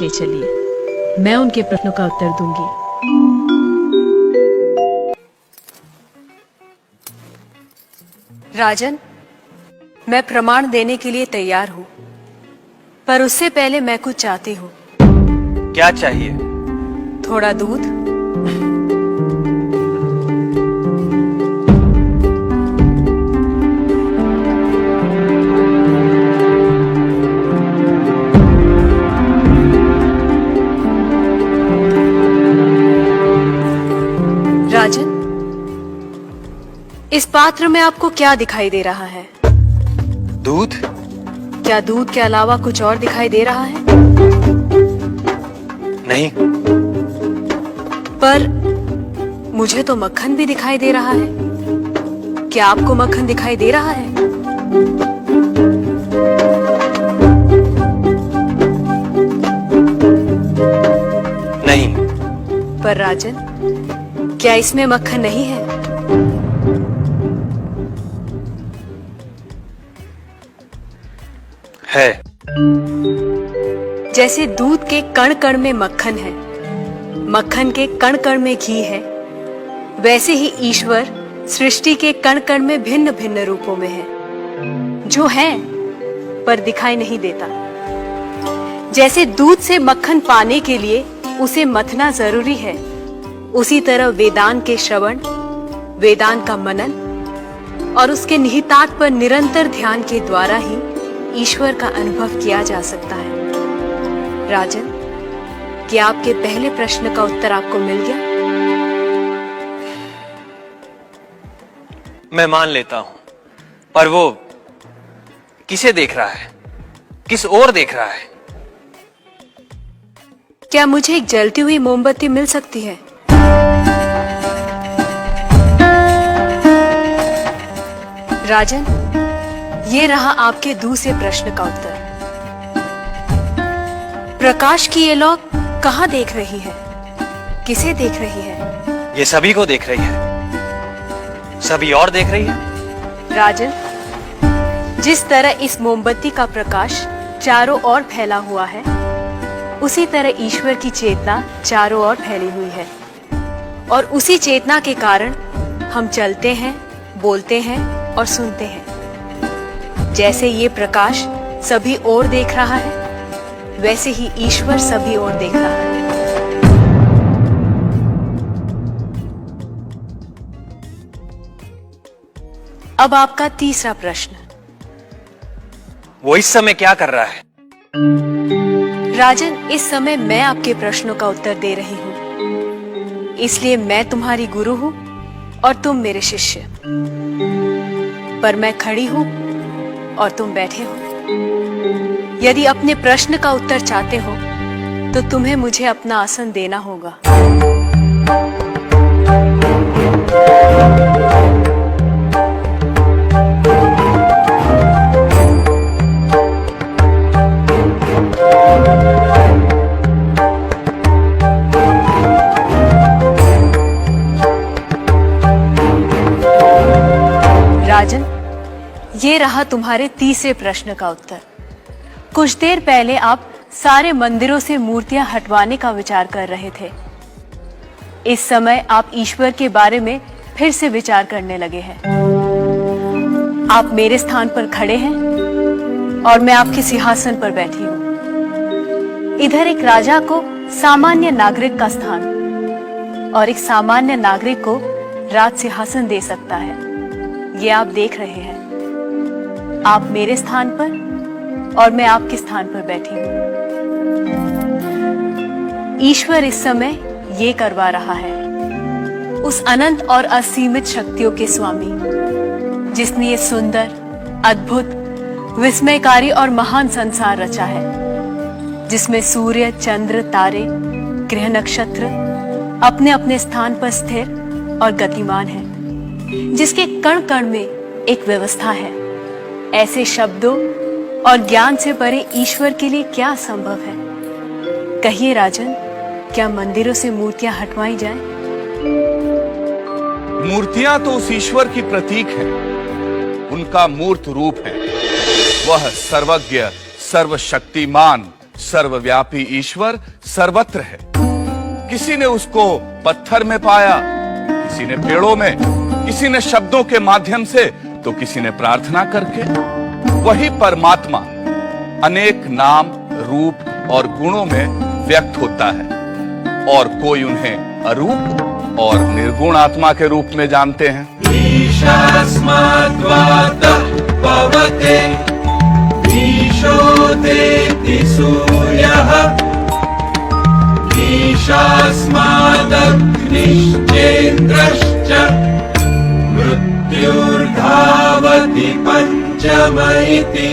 ले चलिए, मैं उनके प्रश्नों का उत्तर दूंगी। राजन, मैं प्रमाण देने के लिए तैयार हूँ, पर उससे पहले मैं कुछ चाहती हूँ। क्या चाहिए? थोड़ा दूध। राजन, इस पात्र में आपको क्या दिखाई दे रहा है? दूध? क्या दूध के अलावा कुछ और दिखाई दे रहा है? नहीं। पर मुझे तो मक्खन भी दिखाई दे रहा है। क्या आपको मक्खन दिखाई दे रहा है? नहीं। पर राजन, क्या इसमें मक्खन नहीं है? है। जैसे दूध के कण कण में मक्खन है, मक्खन के कण कण में घी है, वैसे ही ईश्वर सृष्टि के कण कण में भिन्न भिन्न रूपों में है, जो है पर दिखाई नहीं देता। जैसे दूध से मक्खन पाने के लिए उसे मथना जरूरी है, उसी तरह वेदांत के श्रवण, वेदांत का मनन और उसके निहितार्थ पर निरंतर ध्यान के द्वारा ही ईश्वर का अनुभव किया जा सकता है। राजन, क्या आपके पहले प्रश्न का उत्तर आपको मिल गया? मैं मान लेता हूं, पर वो किसे देख रहा है? किस ओर देख रहा है? क्या मुझे एक जलती हुई मोमबत्ती मिल सकती है? राजन, ये रहा आपके दूसरे प्रश्न का उत्तर। प्रकाश की ये लौ कहाँ देख रही है? किसे देख रही है? ये सभी को देख रही है। सभी और देख रही है। राजन, जिस तरह इस मोमबत्ती का प्रकाश चारों ओर फैला हुआ है, उसी तरह ईश्वर की चेतना चारों ओर फैली हुई है, और उसी चेतना के कारण हम चलते हैं, बोलते हैं और सुनते हैं। जैसे ये प्रकाश सभी ओर देख रहा है, वैसे ही ईश्वर सभी ओर देख रहा है। अब आपका तीसरा प्रश्न। वो इस समय क्या कर रहा है? राजन, इस समय मैं आपके प्रश्नों का उत्तर दे रही हूँ, इसलिए मैं तुम्हारी गुरु हूँ और तुम मेरे शिष्य। पर मैं खड़ी हूँ और तुम बैठे हो। यदि अपने प्रश्न का उत्तर चाहते हो तो तुम्हें मुझे अपना आसन देना होगा। राजन, ये रहा तुम्हारे तीसरे प्रश्न का उत्तर। कुछ देर पहले आप सारे मंदिरों से मूर्तियां हटवाने का विचार कर रहे थे। इस समय आप ईश्वर के बारे में फिर से विचार करने लगे हैं। आप मेरे स्थान पर खड़े हैं और मैं आपके सिंहासन पर बैठी हूँ। इधर एक राजा को सामान्य नागरिक का स्थान और एक सामान्य नागरिक को राज सिंहासन दे सकता है, ये आप देख रहे हैं। आप मेरे स्थान पर और मैं आपके स्थान पर बैठी हूँ। ईश्वर इस समय ये करवा रहा है, उस अनंत और असीमित शक्तियों के स्वामी जिसने ये सुंदर, अद्भुत, विस्मयकारी और महान संसार रचा है, जिसमें सूर्य, चंद्र, तारे, ग्रह, नक्षत्र अपने अपने स्थान पर स्थिर और गतिमान है, जिसके कण कण में एक व्यवस्था है। ऐसे शब्दों और ज्ञान से परे ईश्वर के लिए क्या संभव है? कहिए राजन, क्या मंदिरों से मूर्तियां हटवाई जाएं? मूर्तियां तो उस ईश्वर की प्रतीक है, उनका मूर्त रूप है। वह सर्वज्ञ, सर्वशक्तिमान, सर्वव्यापी ईश्वर सर्वत्र है। किसी ने उसको पत्थर में पाया, किसी ने पेड़ों में, किसी ने शब्दों के माध्यम से, तो किसी ने प्रार्थना करके। वही परमात्मा अनेक नाम, रूप और गुणों में व्यक्त होता है और कोई उन्हें अरूप और निर्गुण आत्मा के रूप में जानते हैं। ईशास्माद्वातः पवते ईशोदेति सूर्यः ईशास्मादग्निश्चेन्द्रश्च मृत्युर्धावति पंचम इति